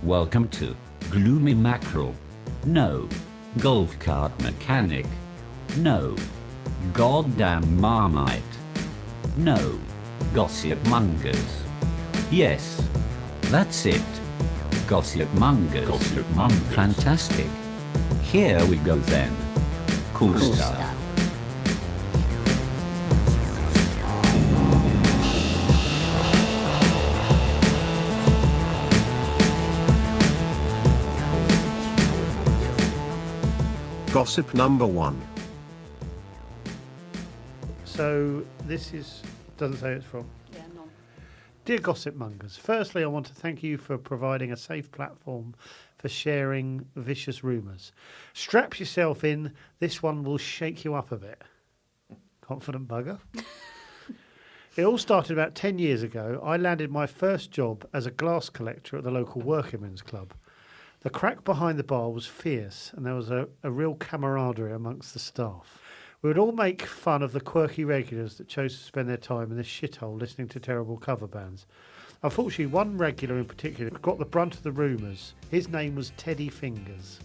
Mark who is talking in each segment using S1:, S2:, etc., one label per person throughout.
S1: Welcome to Gloomy Mackerel. No. Golf cart mechanic. No. Goddamn Marmite. No. Gossipmongers. Yes. That's it. Gossipmongers.
S2: Gossipmongers.
S1: Fantastic. Here we go then. Cool stuff.
S3: Gossip number 1.
S4: So this doesn't say who it's from.
S5: Yeah, none.
S4: Dear Gossipmongers, firstly I want to thank you for providing a safe platform for sharing vicious rumours. Strap yourself in, this one will shake you up a bit. Confident bugger. It all started about 10 years ago. I landed my first job as a glass collector at the local workingmen's club. The crack behind the bar was fierce, and there was a real camaraderie amongst the staff. We would all make fun of the quirky regulars that chose to spend their time in this shithole listening to terrible cover bands. Unfortunately, one regular in particular got the brunt of the rumours. His name was Teddy Fingers.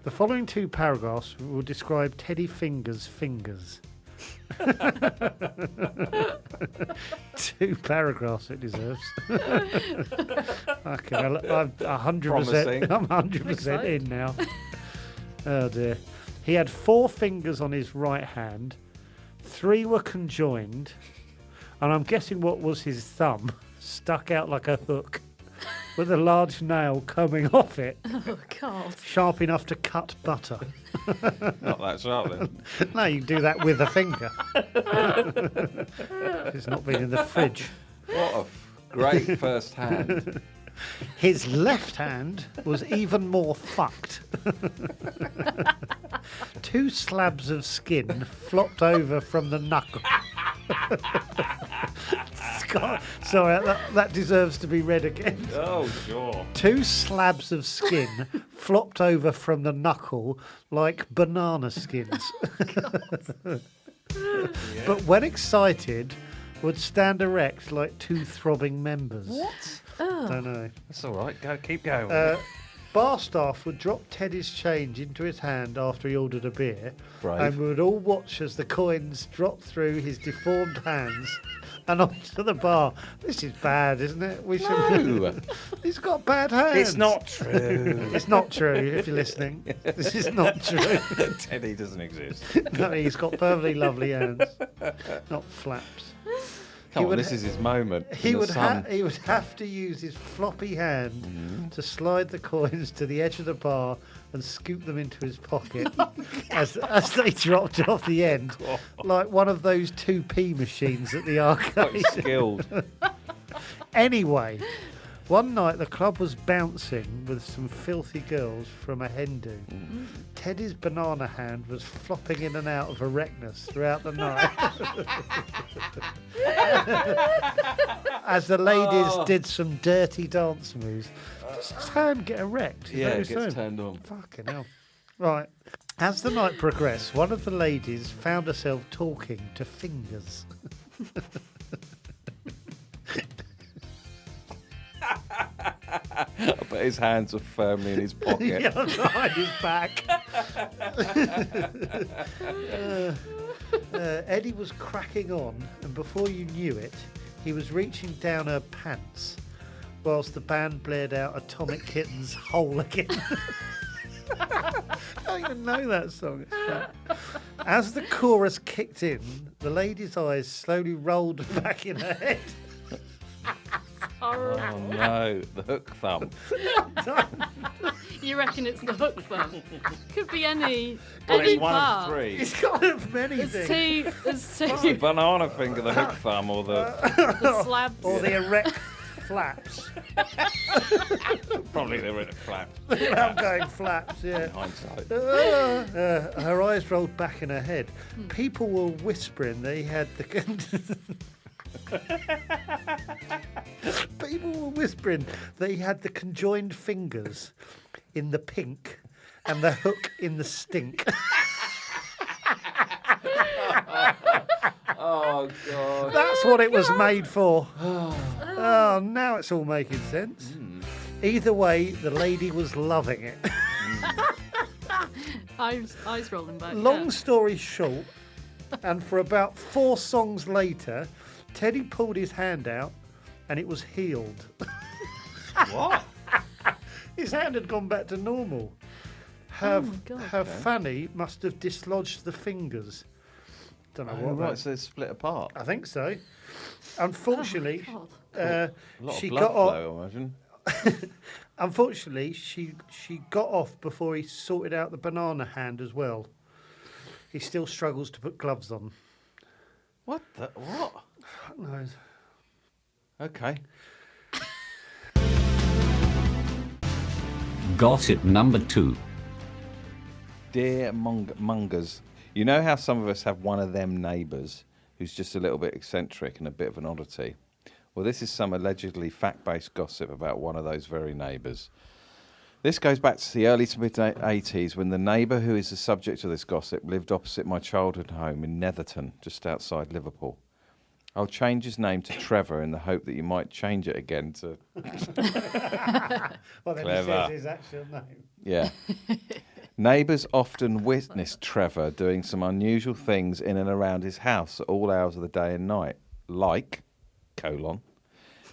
S4: The following 2 paragraphs will describe Teddy Fingers' fingers. 2 paragraphs it deserves. Okay, I'm 100%. I'm 100% in now. Oh dear. He had 4 fingers on his right hand. 3 were conjoined, and I'm guessing what was his thumb stuck out like a hook, with a large nail coming off it.
S5: Oh, God.
S4: Sharp enough to cut butter.
S2: Not that sharp then.
S4: No, you can do that with a finger. It's not been in the fridge.
S2: What a great first hand.
S4: His left hand was even more fucked. 2 slabs of skin flopped over from the knuckle. Scott, sorry, that deserves to be read again.
S2: Oh, sure.
S4: 2 slabs of skin flopped over from the knuckle like banana skins. But when excited, would stand erect like 2 throbbing members.
S5: What?
S4: Don't know.
S2: That's all right. Keep going.
S4: Bar staff would drop Teddy's change into his hand after he ordered a beer,
S2: Brave.
S4: and we would all watch as the coins dropped through his deformed hands and onto the bar. This is bad, isn't it? We should.
S2: No.
S4: He's got bad hands.
S2: It's not true.
S4: It's not true. If you're listening, this is not true.
S2: Teddy doesn't exist.
S4: No, he's got perfectly lovely hands, not flaps.
S2: Come on,
S4: would
S2: this is his moment.
S4: He
S2: in the
S4: would
S2: sun.
S4: he would have to use his floppy hand to slide the coins to the edge of the bar and scoop them into his pocket as they dropped off the end, like one of those 2p machines at the arcade.
S2: Quite skilled.
S4: Anyway, one night the club was bouncing with some filthy girls from a hen do. Teddy's banana hand was flopping in and out of erectness throughout the night. As the ladies did some dirty dance moves. Does his hand get erect? Is
S2: Yeah,
S4: that
S2: it
S4: what you're
S2: gets
S4: saying?
S2: turned on.
S4: Fucking hell. Right. As the night progressed, one of the ladies found herself talking to Fingers.
S2: I bet his hands are firmly in his pocket.
S4: Yeah, behind his back. Eddie was cracking on, and before you knew it, he was reaching down her pants, whilst the band blared out Atomic Kitten's Whole Again. I don't even know that song. It's crap. As the chorus kicked in, the lady's eyes slowly rolled back in her head.
S2: Oh no, the hook thumb.
S5: You reckon it's the hook thumb? Could be any
S2: Well, it's one
S5: part.
S2: of 3.
S4: It's kind of many
S5: There's
S4: things.
S5: two. There's
S2: It's the
S5: two.
S2: banana finger, the hook thumb, or the
S5: The slabs.
S4: Or the erect flaps.
S2: probably the red flap.
S4: I'm going flaps, yeah.
S2: Hindsight.
S4: Her eyes rolled back in her head. People were whispering they had the. People were whispering they had the conjoined fingers in the pink and the hook in the stink.
S2: Oh God.
S4: That's what it was made for. Oh, now it's all making sense. Either way, the lady was loving it.
S5: Eyes rolling back.
S4: Long story short, and for about 4 songs later, Teddy pulled his hand out and it was healed.
S2: What?
S4: His hand had gone back to normal. Her
S5: God.
S4: fanny must have dislodged the fingers. Don't know what.
S2: Right, so it's split apart.
S4: I think so. Unfortunately,
S5: God.
S2: A lot
S4: she
S2: of blood
S4: got off.
S2: flow, I imagine.
S4: Unfortunately, she got off before he sorted out the banana hand as well. He still struggles to put gloves on.
S2: What?
S4: Fuck knows.
S2: Okay.
S1: Gossip number 2.
S2: Dear Mongers, you know how some of us have one of them neighbours who's just a little bit eccentric and a bit of an oddity? Well, this is some allegedly fact-based gossip about one of those very neighbours. This goes back to the early to mid-80s when the neighbour who is the subject of this gossip lived opposite my childhood home in Netherton, just outside Liverpool. I'll change his name to Trevor in the hope that you might change it again to...
S4: Well, then
S2: Clever.
S4: he says his actual name.
S2: Yeah. Neighbours often witnessed Trevor doing some unusual things in and around his house at all hours of the day and night, like,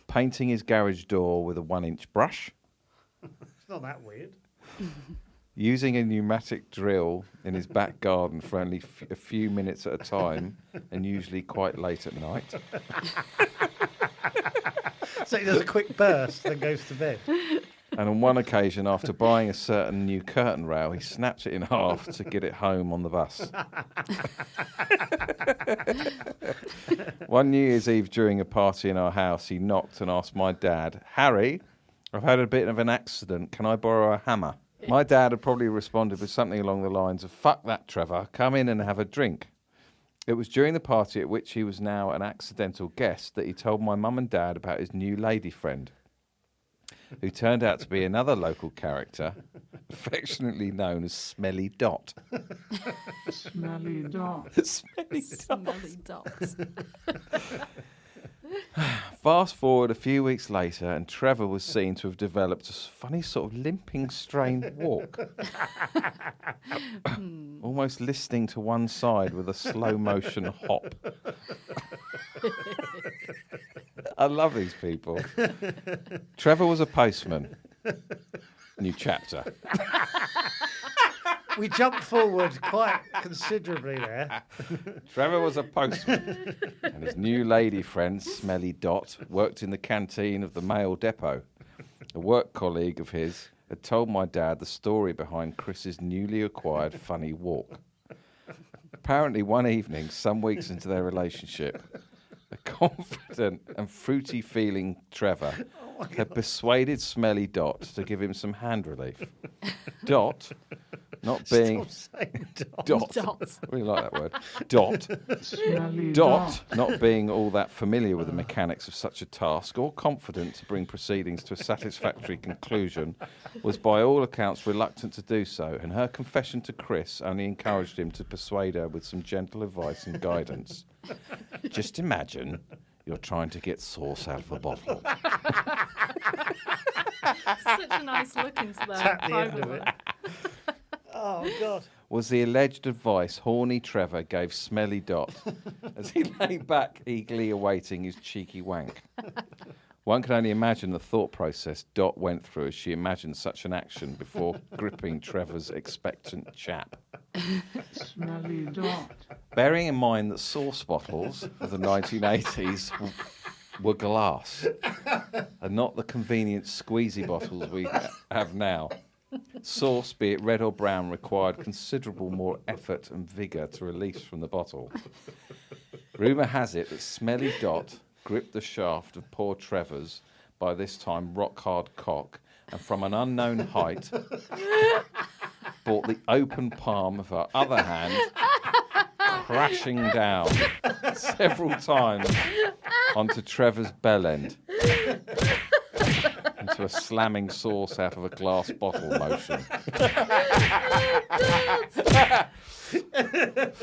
S2: painting his garage door with a 1-inch brush,
S4: It's not that weird.
S2: using a pneumatic drill in his back garden for only a few minutes at a time, and usually quite late at night.
S4: So he does a quick burst, then goes to bed.
S2: And on one occasion, after buying a certain new curtain rail, he snapped it in half to get it home on the bus. One New Year's Eve during a party in our house, he knocked and asked my dad, "Harry, I've had a bit of an accident. Can I borrow a hammer?" My dad had probably responded with something along the lines of, "Fuck that, Trevor. Come in and have a drink." It was during the party at which he was now an accidental guest that he told my mum and dad about his new lady friend, who turned out to be another local character, affectionately known as Smelly Dot.
S6: Smelly Dot.
S2: Smelly Dot.
S5: Smelly dots.
S2: Fast forward a few weeks later, and Trevor was seen to have developed a funny sort of limping, strained walk. Almost listing to one side with a slow motion hop. I love these people. Trevor was a postman. New chapter.
S4: We jumped forward quite considerably there.
S2: Trevor was a postman, and his new lady friend, Smelly Dot, worked in the canteen of the mail depot. A work colleague of his had told my dad the story behind Chris's newly acquired funny walk. Apparently, one evening, some weeks into their relationship, a confident and fruity-feeling Trevor had persuaded Smelly Dot to give him some hand relief. Dot, not being...
S4: Stop saying dot.
S2: Dot.
S5: Dot.
S2: I really like that word. Dot.
S6: Smelly
S2: Dot, not being all that familiar with the mechanics of such a task or confident to bring proceedings to a satisfactory conclusion, was by all accounts reluctant to do so, and her confession to Chris only encouraged him to persuade her with some gentle advice and guidance. Just imagine you're trying to get sauce out of a bottle.
S5: Such a nice look into that.
S4: Tap the end
S5: private
S4: of it.
S5: one.
S4: Oh, God.
S2: Was the alleged advice horny Trevor gave Smelly Dot as he lay back eagerly awaiting his cheeky wank. One can only imagine the thought process Dot went through as she imagined such an action before gripping Trevor's expectant chap.
S6: Smelly Dot.
S2: Bearing in mind that sauce bottles of the 1980s were glass and not the convenient squeezy bottles we have now. Sauce, be it red or brown, required considerable more effort and vigour to release from the bottle. Rumour has it that Smelly Dot gripped the shaft of poor Trevor's, by this time rock-hard cock, and from an unknown height brought the open palm of her other hand crashing down several times onto Trevor's bell end, into a slamming sauce out of a glass bottle motion.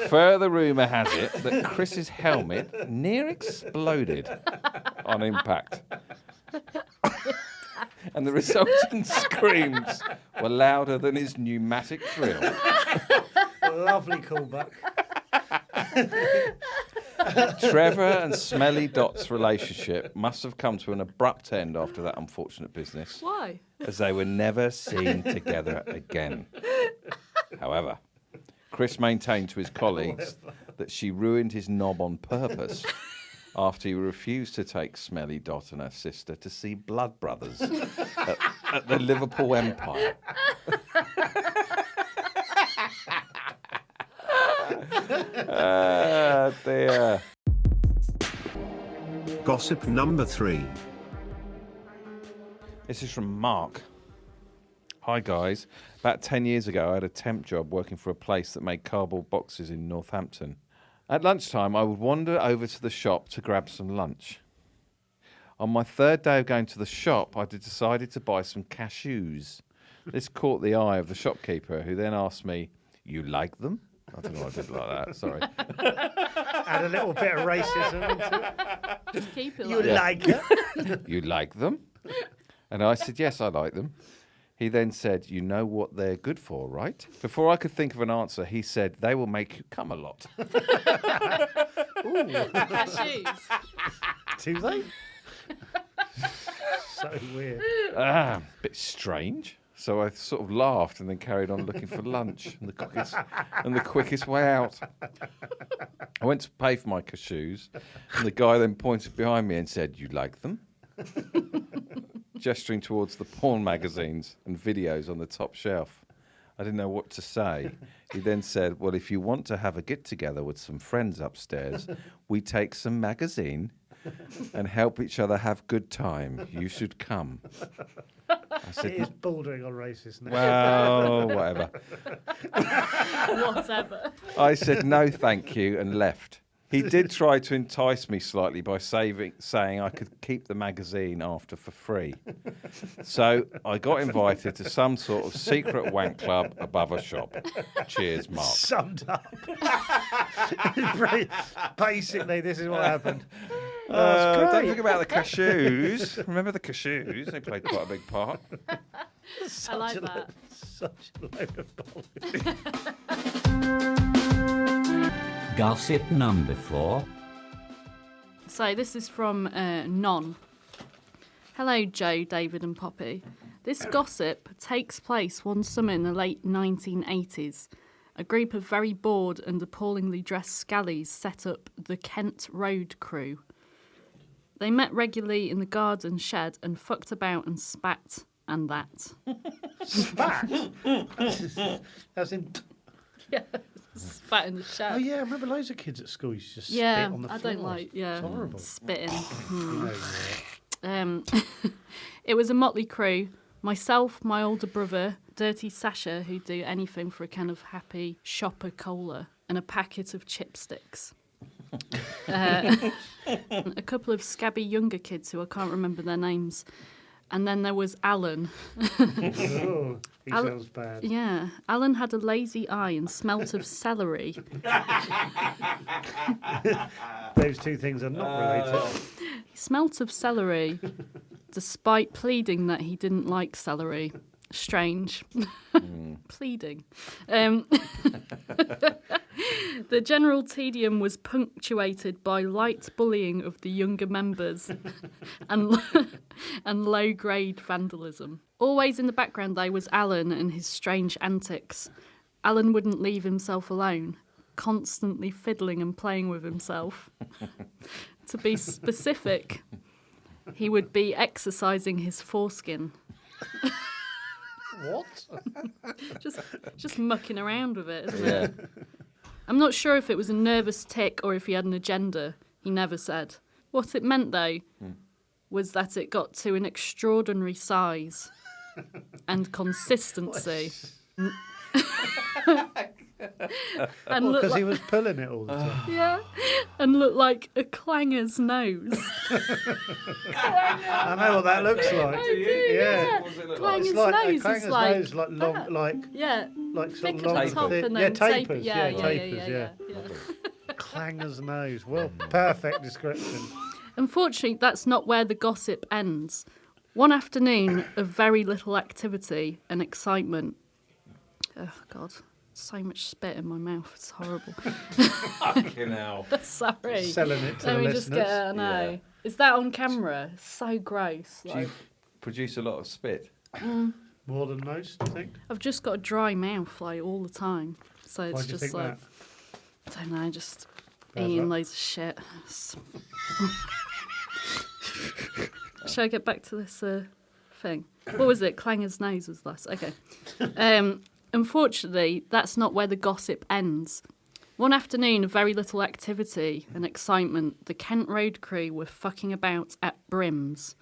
S2: Further rumour has it that Chris's helmet near exploded on impact. and the resultant screams were louder than his pneumatic drill.
S4: Lovely callback.
S2: Trevor and Smelly Dot's relationship must have come to an abrupt end after that unfortunate business,
S5: Why?
S2: as they were never seen together again. However, Chris maintained to his colleagues that she ruined his knob on purpose after he refused to take Smelly Dot and her sister to see Blood Brothers at the Liverpool Empire. Ah, dear.
S3: Gossip number 3.
S2: This is from Mark. Hi guys. About 10 years ago, I had a temp job working for a place that made cardboard boxes in Northampton. At lunchtime, I would wander over to the shop to grab some lunch. On my third day of going to the shop, I decided to buy some cashews. This caught the eye of the shopkeeper, who then asked me, "You like them?" I don't know why I did like that, sorry.
S4: Add a little bit of racism into it.
S5: Just keep it
S4: You
S5: like
S4: like it?
S2: "You like them?" And I said, "Yes, I like them." He then said, "You know what they're good for, right?" Before I could think of an answer, he said, "They will make you come a lot."
S5: cashews.
S4: Do they? So weird.
S2: Bit strange. So I sort of laughed and then carried on looking for lunch and the quickest way out. I went to pay for my cashews, and the guy then pointed behind me and said, "You like them?" Gesturing towards the porn magazines and videos on the top shelf. I didn't know what to say. He then said, "Well, if you want to have a get-together with some friends upstairs, we take some magazine and help each other have good time. You should come." I said,
S4: It is bordering on racist now.
S2: "Well, whatever."
S5: Whatever.
S2: I said, "No, thank you," and left. He did try to entice me slightly by saying I could keep the magazine after for free. So I got invited to some sort of secret wank club above a shop. Cheers, Mark.
S4: Summed up. Basically, this is what happened.
S2: Don't
S4: great.
S2: think about the cashews. Remember the cashews? They played quite a big part.
S5: I like that.
S4: Such a load of bollocks.
S1: Gossip number 4.
S5: So this is from Non. Hello, Joe, David and Poppy. This gossip takes place one summer in the late 1980s. A group of very bored and appallingly dressed scallies set up the Kent Road Crew. They met regularly in the garden shed and fucked about and spat and that.
S4: Spat? As in...
S5: Yeah, spat in the shed.
S4: Oh, yeah, I remember loads of kids at school used to just
S5: Yeah,
S4: spit on the
S5: I
S4: floor.
S5: don't like, yeah,
S4: It's horrible.
S5: spitting.
S4: You know, yeah.
S5: It was a motley crew. Myself, my older brother, Dirty Sasha, who'd do anything for a can of happy shopper cola and a packet of chipsticks. A couple of scabby younger kids who I can't remember their names. And then there was Alan.
S4: Oh, he
S5: Al-
S4: sounds bad.
S5: Yeah, Alan had a lazy eye and smelt of celery.
S4: Those two things are not related.
S5: He smelt of celery, despite pleading that he didn't like celery. Strange. Pleading. The general tedium was punctuated by light bullying of the younger members and low-grade vandalism. Always in the background, though, was Alan and his strange antics. Alan wouldn't leave himself alone, constantly fiddling and playing with himself. To be specific, he would be exercising his foreskin.
S4: What?
S5: Just mucking around with it, isn't it? I'm not sure if it was a nervous tick or if he had an agenda. He never said. What it meant, though, was that it got to an extraordinary size and consistency. And looked
S4: Because he
S5: like,
S4: was pulling it all the time.
S5: yeah, and looked like a clanger's nose.
S4: I know what that looks like.
S5: Yeah,
S2: What does it look
S5: clanger's
S4: It's like a
S5: nose
S4: clanger's
S5: is like
S4: nose, like long, like
S5: yeah,
S4: sort
S5: thick
S4: of
S5: at
S4: long,
S5: the top
S4: thin-
S5: and
S4: yeah,
S5: then
S4: tapers,
S5: taper.
S4: tapers,
S5: Yeah.
S4: clanger's nose. Well, perfect description.
S5: Unfortunately, that's not where the gossip ends. One afternoon of very little activity and excitement. Oh, God. So much spit in my mouth. It's horrible.
S2: Fucking hell.
S5: Sorry.
S4: Selling it to
S5: Let
S4: the
S5: me
S4: listeners.
S5: just get I know.
S2: Yeah.
S5: Is that on camera? It's so gross.
S2: Do you produce a lot of spit?
S4: More than most, I think.
S5: I've just got a dry mouth like all the time. So it's
S4: Why do you
S5: just
S4: think
S5: like,
S4: that?
S5: I don't know, just
S4: Bad
S5: eating
S4: luck.
S5: loads of shit. Shall I get back to this thing? What was it? Clanger's nose was last. Okay. Unfortunately, that's not where the gossip ends. One afternoon of very little activity and excitement, the Kent Road crew were fucking about at Brims,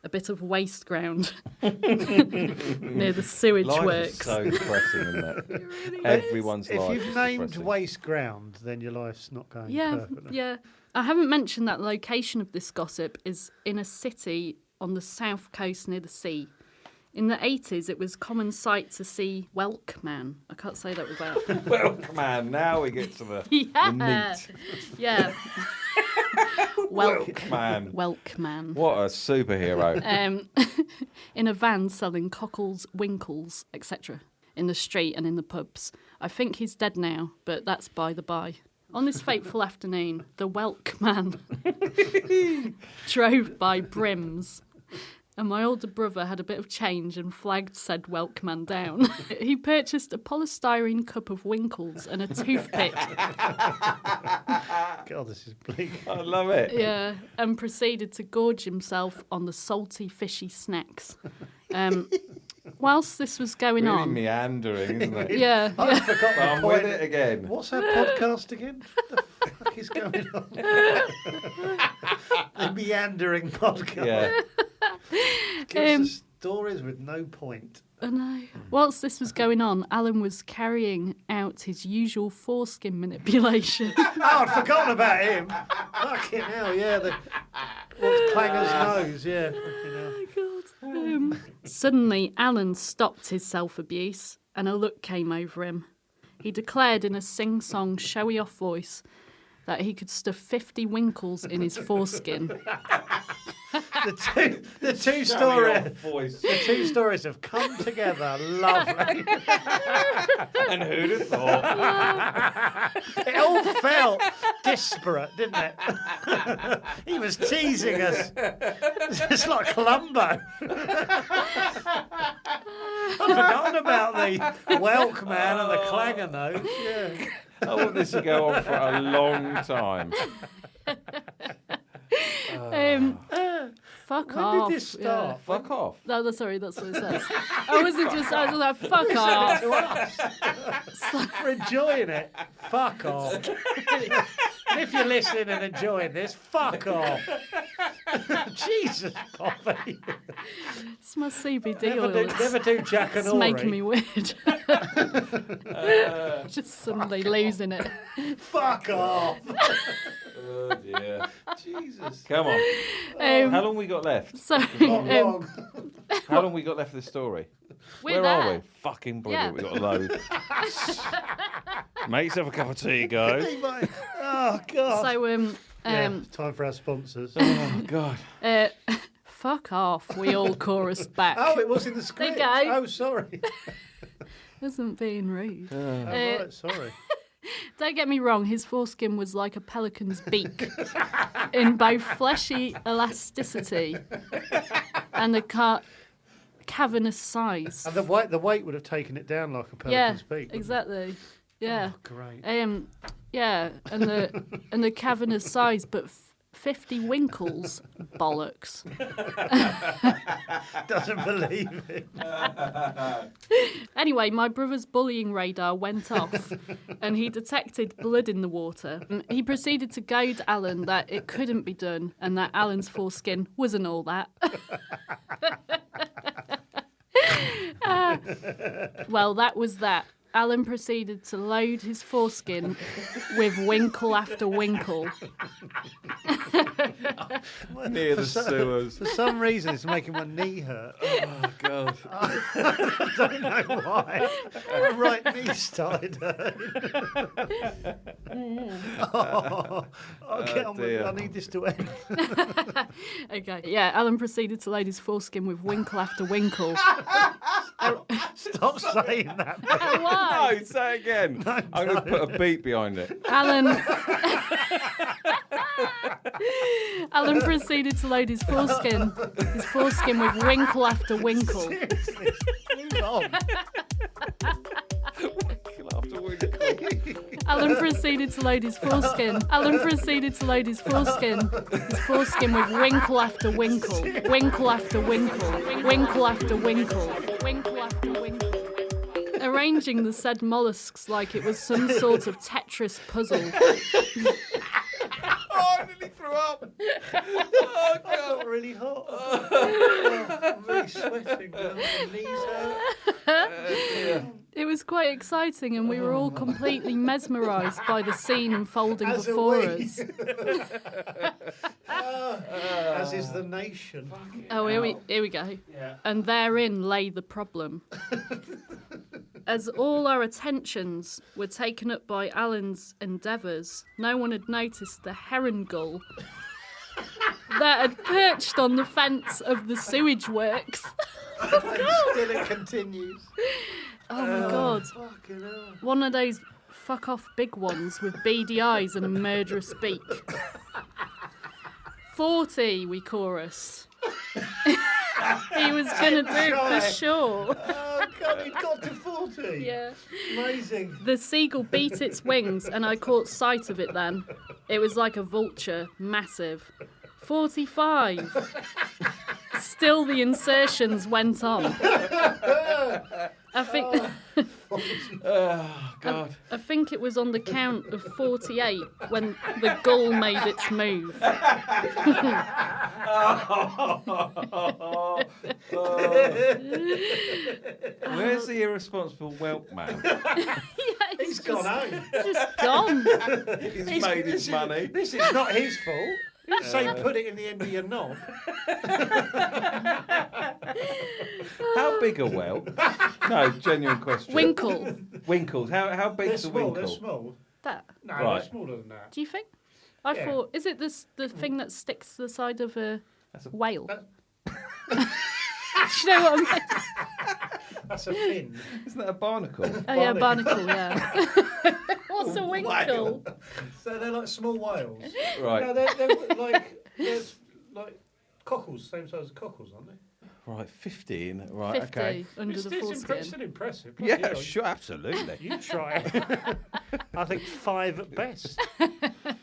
S5: a bit of waste ground near the sewage
S2: Life
S5: works.
S2: is so depressing, isn't it?
S5: really
S2: Everyone's
S4: If
S2: life
S4: you've
S2: is
S4: named
S2: depressing.
S4: waste ground, then your life's not going
S5: Yeah,
S4: perfectly.
S5: yeah. I haven't mentioned that the location of this gossip is in a city on the south coast near the sea. In the 80s, it was common sight to see Welkman. I can't say that without...
S2: Well, come on, now we get to the
S5: Yeah.
S2: meat.
S5: Yeah.
S2: Man,
S5: Welkman.
S2: what a superhero.
S5: In a van selling cockles, winkles, etc. in the street and in the pubs. I think he's dead now, but that's by the by. On this fateful afternoon, the Welkman drove by Brims, and my older brother had a bit of change and flagged said Welkman down. He purchased a polystyrene cup of winkles and a toothpick.
S4: God, this is bleak.
S2: I love it.
S5: Yeah, and proceeded to gorge himself on the salty, fishy snacks. Whilst this was going
S2: Really
S5: on,
S2: meandering, isn't it?
S5: yeah,
S4: I forgot the
S2: I'm with
S4: point.
S2: it again.
S4: What's our podcast again? What the fuck is going on? The meandering podcast.
S2: Yeah.
S4: Gives us stories with no point.
S5: I know. Whilst this was going on, Alan was carrying out his usual foreskin manipulation.
S4: Oh, I'd forgotten about him. Fucking hell, yeah. What's Clanger's nose? Yeah. Fucking hell.
S5: Suddenly, Alan stopped his self-abuse and a look came over him. He declared in a sing-song, showy-off voice that he could stuff 50 winkles in his foreskin.
S4: The two stories have come together. Lovely.
S2: And who'd have thought?
S4: It all felt disparate, didn't it? He was teasing us. It's like Columbo. I've forgotten about the Welkman and the Clanger nose. Yeah.
S2: I want this to go on for a long time.
S5: Fuck
S4: When
S5: off.
S4: did this start?
S2: Fuck off.
S5: Yeah. No, sorry, that's what it says. I was like, fuck off.
S4: To us. We're enjoying it. Fuck off. And if you're listening and enjoying this, fuck off. Jesus, Poppy.
S5: It's my CBD oil.
S4: Never do Jack and
S5: It's
S4: Ori.
S5: making me weird. Just suddenly losing it.
S4: Fuck off.
S2: Oh dear.
S4: Jesus.
S2: Come on. How long we got left?
S5: So,
S4: Long.
S2: How long we got left of this story?
S5: we're
S2: Where are
S5: there.
S2: we? Fucking brilliant.
S5: Yeah.
S2: We got a load. Make yourself a cup of tea, guys.
S4: Oh, God.
S5: So,
S4: Yeah, time for our sponsors.
S2: Oh God.
S5: fuck off. We all chorused back.
S4: Oh, it was in the script.
S5: go.
S4: Oh, sorry.
S5: Wasn't being rude.
S4: Oh, right, sorry.
S5: Don't get me wrong, his foreskin was like a pelican's beak in both fleshy elasticity and the cavernous size.
S4: And the weight would have taken it down like a
S5: Yeah,
S4: pelican's beak. wouldn't it?
S5: exactly. Yeah.
S4: Oh, great.
S5: Yeah, and the cavernous size, but 50 winkles, bollocks.
S4: Doesn't believe it.
S5: Anyway, my brother's bullying radar went off and he detected blood in the water. He proceeded to goad Alan that it couldn't be done and that Alan's foreskin wasn't all that. Well, that was that. Alan proceeded to load his foreskin with winkle after winkle.
S2: Near the sewers.
S4: For some reason, it's making my knee hurt.
S2: Oh, God.
S4: I don't know why. My right knee started hurting. I'll get on with it.
S2: dear.
S4: I need this to end.
S5: Okay, yeah, Alan proceeded to load his foreskin with winkle after winkle.
S4: Stop saying that.
S5: Why?
S2: No, say it again. I'm going to put a beat behind it.
S5: Alan proceeded to load his foreskin with winkle after winkle.
S4: Seriously, move on.
S2: After winkle.
S5: Alan proceeded to load his foreskin. His foreskin with winkle after winkle, winkle after winkle, winkle after winkle, winkle after winkle. Arranging the said mollusks like it was some sort of Tetris puzzle.
S2: Oh, I nearly threw up. Oh,
S4: I got really hot. I'm really sweating. My knees hurt.
S5: It was quite exciting, and we were all completely mesmerised by the scene unfolding
S4: As
S5: before
S4: are we.
S5: us.
S4: As is the nation.
S5: Oh, here we go.
S4: Yeah.
S5: And therein lay the problem. As all our attentions were taken up by Alan's endeavours, no one had noticed the heron gull that had perched on the fence of the sewage works.
S4: And still it continues.
S5: Oh my God.
S4: Fucking hell.
S5: One of those fuck off big ones with beady eyes and a murderous beak. 40, we chorus. He was going to do it for sure.
S4: Oh, God, it got to 40.
S5: Yeah.
S4: Amazing.
S5: The seagull beat its wings and I caught sight of it then. It was like a vulture, massive. 45. Still the insertions went on. I think
S2: Oh, God.
S5: I think it was on the count of 48 when the gull made its move.
S2: Where's the irresponsible whelp man?
S4: He's gone home.
S5: Just gone.
S2: He's made his money.
S4: This is not his fault. You didn't say put it in the end of your knob.
S2: How big a whelp? No, genuine question.
S5: Winkle.
S2: Winkles. How
S4: They're
S2: big's a
S4: small,
S2: winkle?
S4: they're small.
S5: That.
S4: No,
S2: Right.
S4: they're smaller than that.
S5: Do you think? I
S4: Yeah.
S5: thought, is it the thing that sticks to the side of a whale? Do you know what I mean?
S4: That's a fin.
S2: Isn't that a barnacle?
S5: Oh yeah, barnacle, yeah. What's a winkle?
S4: So they're like small whales.
S2: Right.
S4: No, they're like cockles, same size as cockles, aren't they?
S2: Right, 15. Right,
S5: 50
S2: okay.
S5: under the foreskin.
S4: Still impressive.
S2: Yeah, sure, absolutely.
S4: You try it. I think 5 at best.
S5: I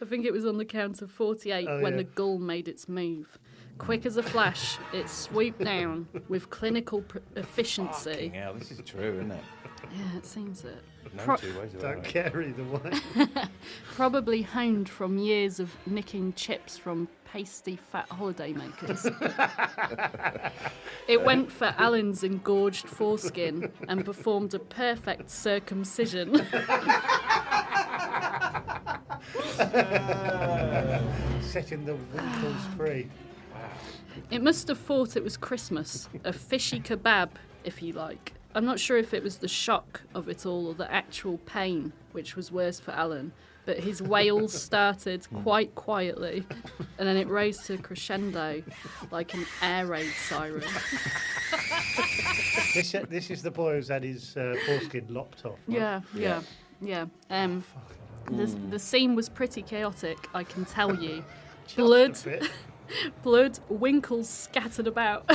S5: think it was on the count of 48
S4: Oh,
S5: when
S4: yeah.
S5: the gull made its move. Quick as a flash, it swooped down with clinical efficiency.
S2: Fucking hell, this is true, isn't it?
S5: Yeah, it seems it.
S2: No two ways about
S4: Don't
S2: it.
S4: care either way.
S5: Probably honed from years of nicking chips from pasty fat holidaymakers. It went for Alan's engorged foreskin and performed a perfect circumcision.
S4: Setting the winkles free.
S5: It must have thought it was Christmas, a fishy kebab, if you like. I'm not sure if it was the shock of it all or the actual pain, which was worse for Alan, but his wails started quite quietly, and then it rose to a crescendo like an air raid siren.
S4: This is the boy who's had his foreskin lopped off. Right?
S5: Yeah. The scene was pretty chaotic, I can tell you.
S4: Just a bit.
S5: Blood, winkles scattered about.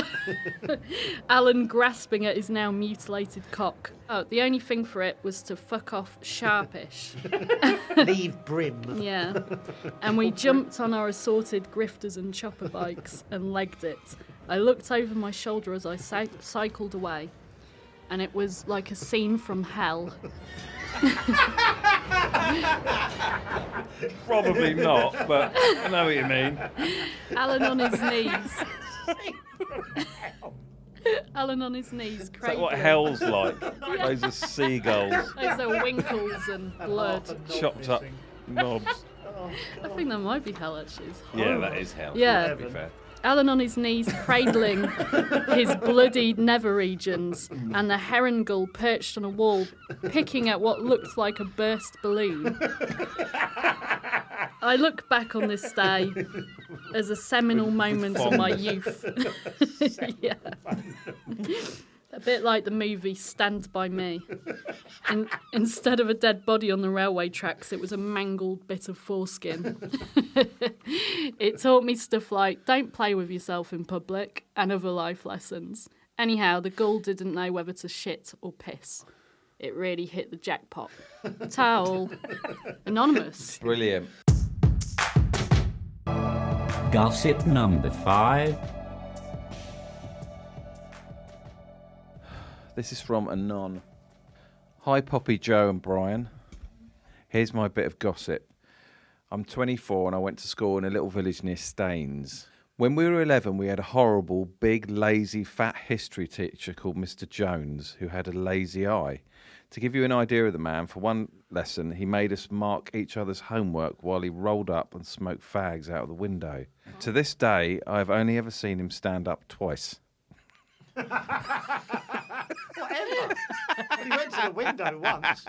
S5: Alan grasping at his now mutilated cock. Oh, the only thing for it was to fuck off sharpish.
S4: Leave brim.
S5: Yeah. And we jumped on our assorted grifters and chopper bikes and legged it. I looked over my shoulder as I cycled away, and it was like a scene from hell.
S2: Probably not, but I know what you mean.
S5: Alan on his knees. Alan on his knees,
S2: Is that
S5: cradling.
S2: what hell's like? Those are seagulls,
S5: Those are winkles and blood.
S2: chopped up knobs.
S5: I think that might be hell, actually. It's
S2: Yeah,
S5: horrible.
S2: that is hell.
S5: Yeah.
S2: To be fair.
S5: Alan on his knees, cradling his bloodied nether regions, and the heron gull perched on a wall, picking at what looked like a burst balloon. I look back on this day as a seminal moment of my youth. Yeah. A bit like the movie Stand By Me. Instead of a dead body on the railway tracks, it was a mangled bit of foreskin. It taught me stuff like don't play with yourself in public and other life lessons. Anyhow, the gull didn't know whether to shit or piss. It really hit the jackpot. Towel. Anonymous.
S2: Brilliant.
S1: Gossip number 5.
S2: This is from Anon. Hi, Poppy, Joe and Brian. Here's my bit of gossip. I'm 24 and I went to school in a little village near Staines. When we were 11, we had a horrible, big, lazy, fat history teacher called Mr. Jones, who had a lazy eye. To give you an idea of the man, for one lesson, he made us mark each other's homework while he rolled up and smoked fags out of the window. To this day, I have only ever seen him stand up twice.
S4: Whatever. He went to the window once.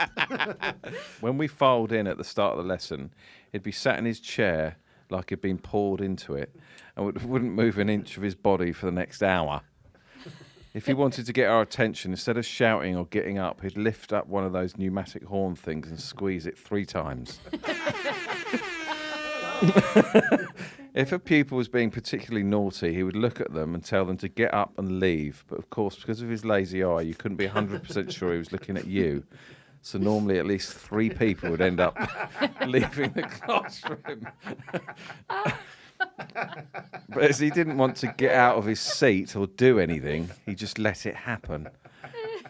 S2: When we filed in at the start of the lesson, he'd be sat in his chair like he'd been poured into it and wouldn't move an inch of his body for the next hour. If he wanted to get our attention, instead of shouting or getting up, he'd lift up one of those pneumatic horn things and squeeze it 3 times. If a pupil was being particularly naughty, he would look at them and tell them to get up and leave. But of course, because of his lazy eye, you couldn't be 100% sure he was looking at you. So normally at least 3 people would end up leaving the classroom. But as he didn't want to get out of his seat or do anything, he just let it happen.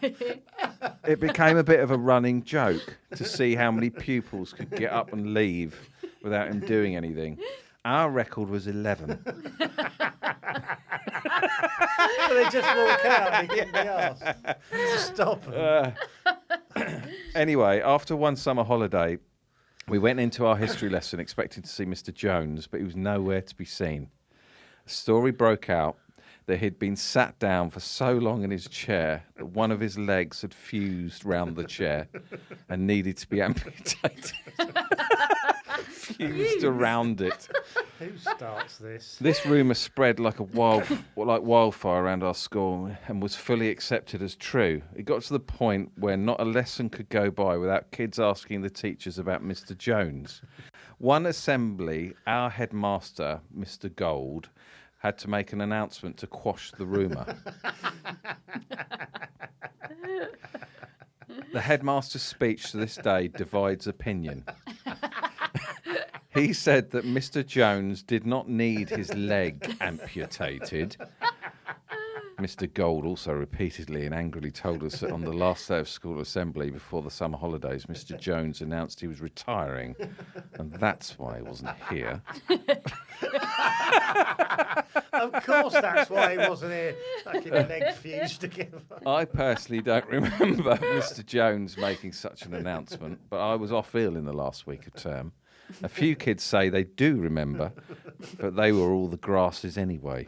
S2: It became a bit of a running joke to see how many pupils could get up and leave without him doing anything. Our record was 11.
S4: So they just walk out and he couldn't be asked to stop them.
S2: Anyway, after one summer holiday, we went into our history lesson expecting to see Mr. Jones, but he was nowhere to be seen. A story broke out that he'd been sat down for so long in his chair that one of his legs had fused round the chair and needed to be amputated. Fused around it.
S4: Who starts this?
S2: This rumour spread like wildfire around our school and was fully accepted as true. It got to the point where not a lesson could go by without kids asking the teachers about Mr. Jones. One assembly, our headmaster, Mr. Gold, had to make an announcement to quash the rumour. The headmaster's speech to this day divides opinion. He said that Mr. Jones did not need his leg amputated. Mr. Gold also repeatedly and angrily told us that on the last day of school assembly before the summer holidays, Mr. Jones announced he was retiring, and that's why he wasn't here.
S4: Of course that's why he wasn't here. Fucking legs fused together.
S2: I personally don't remember Mr. Jones making such an announcement, but I was off ill in the last week of term. A few kids say they do remember, but they were all the grasses anyway.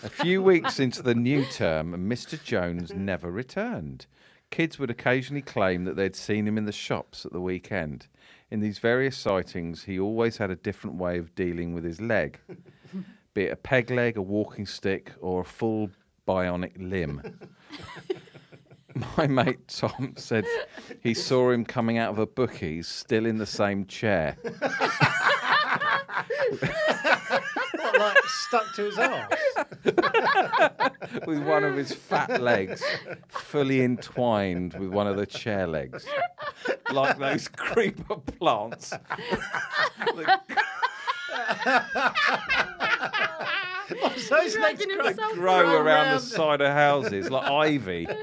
S2: A few weeks into the new term, and Mr. Jones never returned. Kids would occasionally claim that they'd seen him in the shops at the weekend. In these various sightings, he always had a different way of dealing with his leg, be it a peg leg, a walking stick, or a full bionic limb. My mate Tom said he saw him coming out of a bookies still in the same chair.
S4: What, like stuck to his arse?
S2: With one of his fat legs fully entwined with one of the chair legs. Like those creeper plants.
S4: So his legs
S5: Dragging
S4: grow.
S5: himself
S2: Grow around the side of houses like ivy.
S5: How's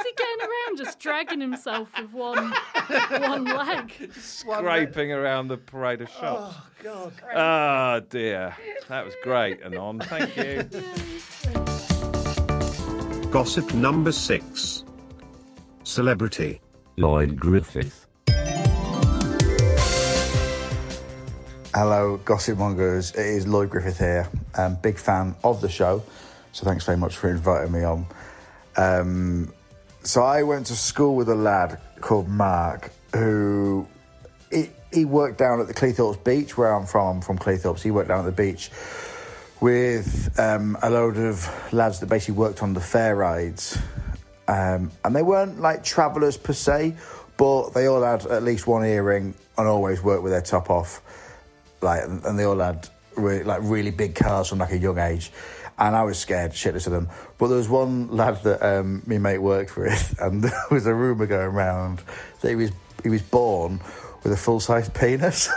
S5: he getting around just dragging himself with one One leg.
S2: Scraping around the parade of shops.
S4: Oh, God.
S2: Oh, dear. That was great, Anon. Thank you.
S3: Gossip number 6. Celebrity.
S1: Lloyd Griffith.
S7: Hello, Gossipmongers. It is Lloyd Griffith here. Big fan of the show, so thanks very much for inviting me on. So I went to school with a lad called Mark, who he worked down at the Cleethorpes beach, where I'm from. I'm from Cleethorpes. He worked down at the beach with a load of lads that basically worked on the fair rides. And they weren't like travellers per se, but they all had at least one earring and always worked with their top off. And they all had really big cars from like a young age, and I was scared shitless of them. But there was one lad that my mate worked with, and there was a rumour going around that he was born with a full-size penis.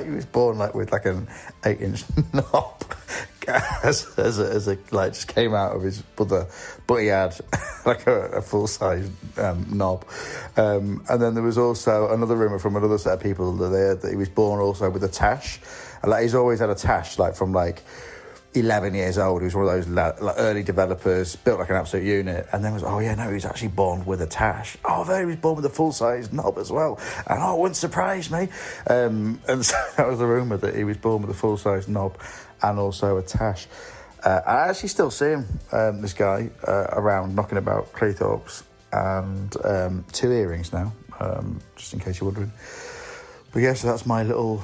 S7: He was born with like an 8-inch knob, as a just came out of his mother, but he had like a full-size knob. And then there was also another rumour from another set of people that he was born also with a tash. And he's always had a tash from 11 years old. He was one of those early developers, built like an absolute unit, and then he was actually born with a tash. Oh, there he was born with a full-size knob as well. And it wouldn't surprise me. And so that was the rumour, that he was born with a full-size knob and also a tash. I actually still see him, this guy, around knocking about Cleethorpes, and 2 earrings now, just in case you're wondering. But yeah, so that's my little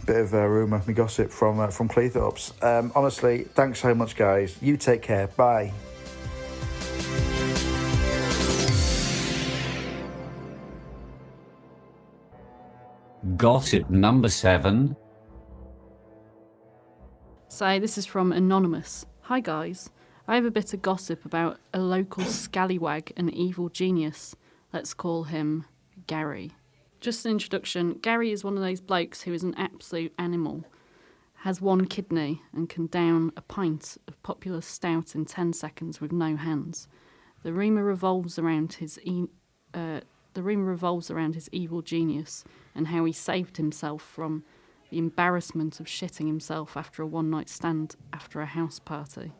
S7: bit of rumour, my gossip from Cleethorpes. Honestly, thanks so much, guys. You take care. Bye.
S1: Gossip number 7.
S5: So this is from Anonymous. Hi guys, I have a bit of gossip about a local scallywag and evil genius. Let's call him Gary. Just an introduction, Gary is one of those blokes who is an absolute animal, has 1 kidney and can down a pint of popular stout in 10 seconds with no hands. The rumour revolves around his evil genius and how he saved himself from the embarrassment of shitting himself after a one-night stand after a house party.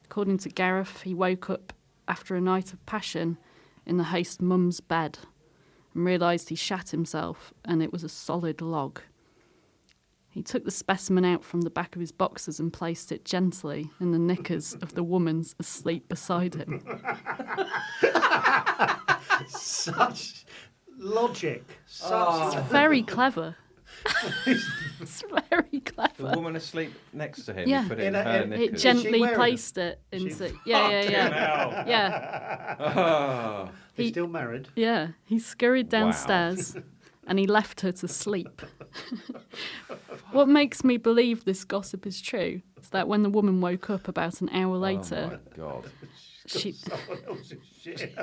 S5: According to Gareth, he woke up after a night of passion in the host's mum's bed and realised he shat himself and it was a solid log. He took the specimen out from the back of his boxers and placed it gently in the knickers of the woman's asleep beside him.
S4: Such logic. Such
S5: It's very clever. It's very clever.
S2: The woman asleep next to him,
S5: Yeah.
S2: you put it in her
S5: It
S2: knickers.
S5: gently
S4: wearing
S5: placed it into... Yeah.
S2: Oh.
S4: He's still married.
S5: Yeah, he scurried downstairs and he left her to sleep. What makes me believe this gossip is true is that when the woman woke up about an hour later,
S2: Oh, my God.
S5: she
S4: Someone else's shit.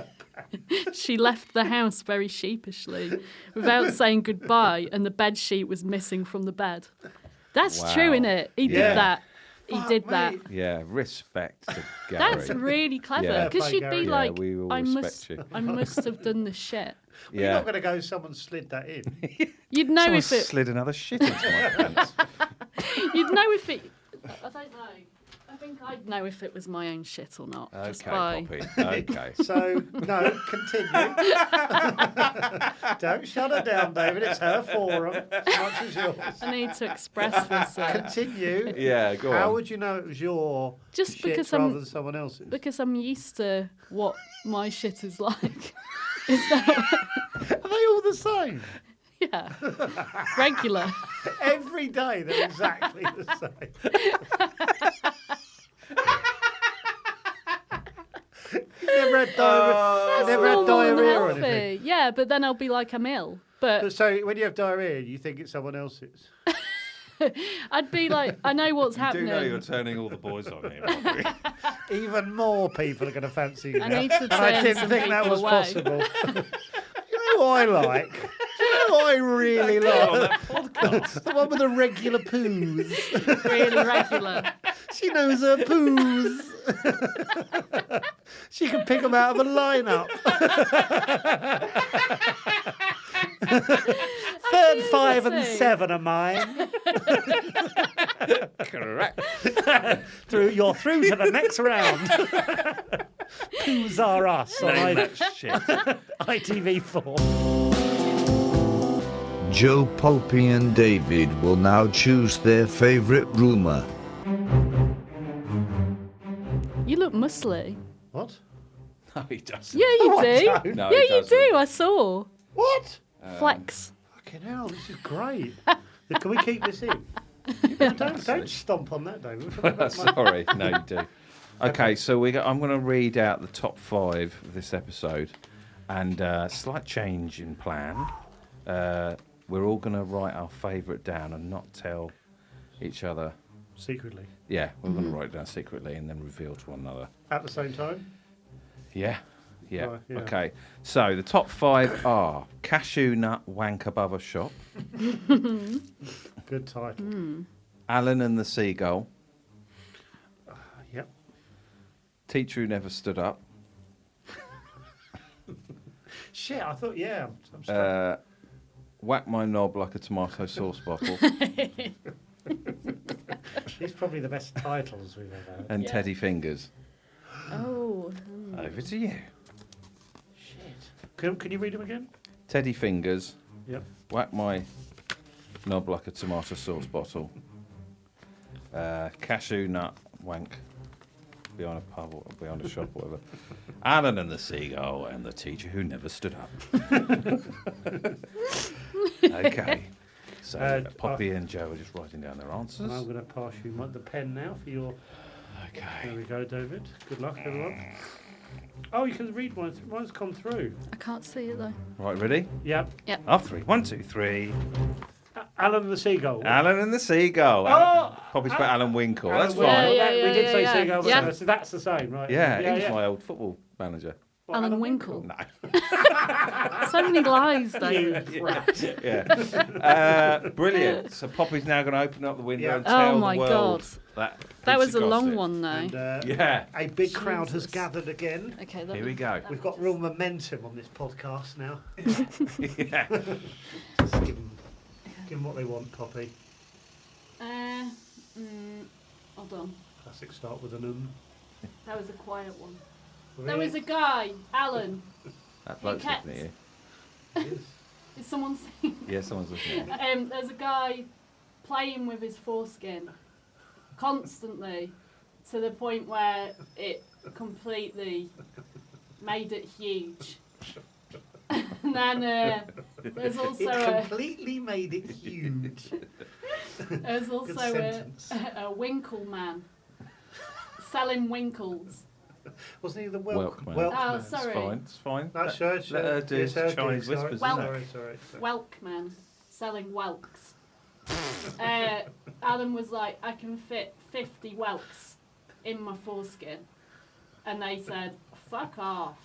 S5: she left the house very sheepishly without saying goodbye, and the bed sheet was missing from the bed. That's true,
S2: Wow.
S5: innit? He
S4: Yeah.
S5: did that. He
S4: Fuck
S5: did
S4: me.
S5: that.
S2: Yeah, respect to Gary.
S5: That's really clever.
S2: Yeah.
S5: Because she'd be
S4: Yeah,
S5: like,
S2: we will
S5: I
S2: respect you.
S5: must have done the shit.
S4: You're not going to go, someone slid that in.
S5: You'd know
S2: Someone
S5: if it.
S2: slid another shit into my pants.
S5: You'd know if it. I don't know. I think I'd know if it was my own shit or not. Just
S2: Okay,
S5: by.
S2: Poppy. Okay.
S4: So, no, continue. Don't shut her down, David. It's her forum as much as yours.
S5: I need to express this.
S4: Continue.
S2: Yeah, go on.
S4: How would you know it was your
S5: Just
S4: shit
S5: because
S4: rather
S5: I'm-
S4: than someone else's?
S5: Because I'm used to what my shit is like. Is that?
S4: Are they all the same?
S5: Yeah. Regular.
S4: Every day they're exactly the same. You've never had diarrhea,
S5: That's
S4: never had
S5: normal and
S4: diarrhea or
S5: healthy.
S4: anything.
S5: Yeah, but then I'll be like, I'm ill.
S4: But so when you have diarrhea, you think it's someone else's.
S5: I'd be like, I know what's
S2: You
S5: happening.
S2: do know you're turning all the boys on here, Poppy.
S4: Even more people are going to fancy you.
S5: I
S4: now.
S5: need to
S4: And I
S5: turn
S4: didn't
S5: some
S4: think that
S5: people
S4: was
S5: away.
S4: possible. You know what I like? You know what I really like? The one with the regular poos.
S5: Really regular.
S4: She knows her poos. She can pick them out of a lineup. Third, 5 and 7 are mine.
S2: Correct.
S4: You're through to the next round. Who's are us on ITV4.
S8: Joe, Poppy and David will now choose their favourite rumour.
S5: You look muscly.
S4: What?
S2: No, he doesn't.
S5: Yeah, you
S4: No, I
S5: do.
S4: don't.
S2: No,
S5: Yeah,
S2: he
S5: you
S2: doesn't.
S5: do. I saw.
S4: What?
S5: Flex.
S4: Fucking hell, this is great. Can we keep this in? Don't stomp on that, David.
S2: Sorry, no, you do. Okay, so I'm going to read out the top 5 of this episode, and slight change in plan. We're all going to write our favourite down and not tell each other.
S4: Secretly.
S2: Yeah, we're going to write it down secretly and then reveal to one another.
S4: At the same time?
S2: Yeah. Yeah.
S4: Right, yeah.
S2: Okay. So the top 5 are Cashew Nut Wank Above a Shop,
S4: Good title.
S2: Alan and the Seagull,
S4: Yep.
S2: Teacher Who Never Stood Up,
S4: Shit, I thought, yeah. I'm stuck.
S2: Whack My Knob Like a Tomato Sauce Bottle,
S4: These are probably the best titles we've ever had.
S2: and
S5: Yeah.
S2: Teddy Fingers.
S5: Oh.
S2: Over to you.
S4: Shit. Can you read them again?
S2: Teddy Fingers,
S4: Yep.
S2: Whack My Knob Like a Tomato Sauce Bottle, Cashew Nut Wank behind a pub or behind a shop or whatever, Alan and the Seagull, and the Teacher Who Never Stood Up. Okay. So Poppy and Joe are just writing down their answers.
S4: I'm going to pass you the pen now for your... There
S2: Okay.
S4: we go, David. Good luck, everyone. Oh, you can read one. One's come through.
S5: I can't see it though.
S2: Right, ready?
S4: Yep.
S2: Up 3. 1, 2, 3.
S4: Alan and the Seagull.
S2: Alan and the Seagull. Poppy's put Alan Winkle. That's
S4: Alan
S2: fine.
S4: Winkle.
S5: Yeah,
S4: we did say
S5: yeah.
S4: Seagull, but
S5: Yeah.
S4: so that's the same, right?
S2: Yeah, he was my old football manager.
S4: What,
S5: Alan Winkle.
S2: No.
S5: So many lies, though.
S2: Yeah. Brilliant. So Poppy's now going to open up the window
S4: Yeah.
S2: and tell
S5: Oh my
S2: the world
S5: God.
S2: that
S5: was a
S2: gossip.
S5: long one, though.
S4: And,
S2: Yeah.
S4: a big crowd has
S5: Jesus.
S4: gathered again.
S5: Okay,
S2: Here we go.
S4: We've got real momentum on this podcast now.
S2: Yeah.
S4: Just give them what they want, Poppy.
S5: Hold on.
S4: Classic start with an
S5: That was a quiet one.
S4: Really?
S5: There was a guy, Alan.
S2: That bloke's
S5: kept-
S2: looking at you.
S4: Yes.
S5: Is someone saying?
S2: Yeah, someone's looking at you.
S5: There's a guy playing with his foreskin constantly to the point where it completely made it huge. And then there's also
S4: It completely made it huge.
S5: there's also
S4: sentence.
S5: a winkle man selling winkles.
S4: Wasn't he the
S2: Welkman.
S5: Oh,
S2: It's
S5: sorry.
S2: fine. It's fine.
S4: No, sure.
S2: Let her do
S4: It's her
S2: Chinese
S4: gig,
S2: whispers.
S5: Well-
S2: isn't it?
S4: Sorry.
S5: Welkman selling whelks. Alan was like, I can fit 50 whelks in my foreskin. And they said, fuck off.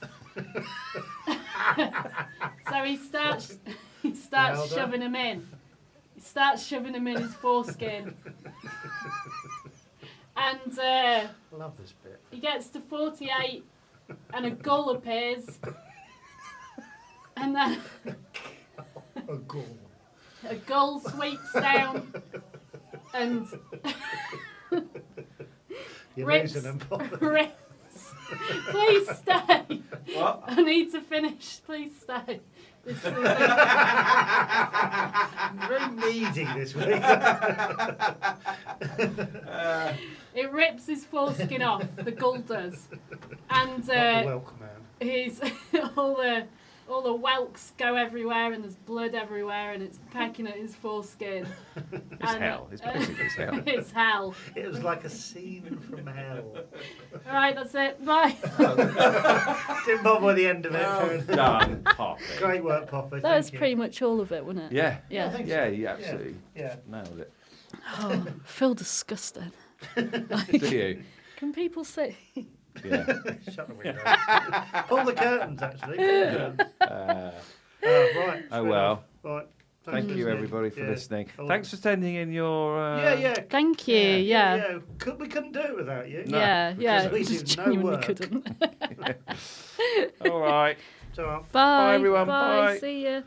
S5: So he starts
S4: Well done.
S5: shoving them in. He starts shoving them in his foreskin. And
S4: I love this bit.
S5: he gets to 48 and a gull appears. And then
S4: A gull.
S5: a gull sweeps down and
S4: You're
S5: rips,
S4: losing them, Poppy.
S5: rips. Please stay.
S2: What?
S5: I need to finish. Please stay. This is
S4: Very needy this week.
S5: it rips his foreskin off. The gull does, and
S4: Not the welcome man.
S5: his all the whelks go everywhere, and there's blood everywhere, and it's pecking at his foreskin.
S2: It's hell. It's basically hell.
S5: It's hell.
S4: It was like a scene from hell.
S5: All right, that's it. Bye.
S4: Didn't bother with the end of it.
S2: Well done, Poppy.
S4: Great work, Poppy.
S5: That was
S4: Thank you.
S5: pretty much all of it, wasn't it?
S2: Yeah.
S5: Yeah.
S4: think
S2: Yeah,
S4: so.
S2: you absolutely
S4: Yeah.
S2: nailed it.
S5: Oh, I feel disgusting.
S2: Do you?
S5: Can people see?
S2: Yeah.
S4: Shut the window. Pull the curtains, actually. Pull the curtains. Right.
S2: Oh well.
S4: Right.
S2: Thank
S4: for
S2: you,
S4: listening.
S2: everybody, for
S4: Yeah.
S2: listening.
S4: Oh.
S2: Thanks for sending in your.
S4: Yeah.
S5: Thank you. Yeah.
S4: We couldn't do it without you.
S2: No.
S5: Yeah.
S4: because we
S5: Just
S4: did no
S5: genuinely
S4: work.
S5: couldn't.
S2: All right.
S4: So,
S5: Bye.
S2: everyone.
S5: Bye.
S2: Bye.
S5: See ya.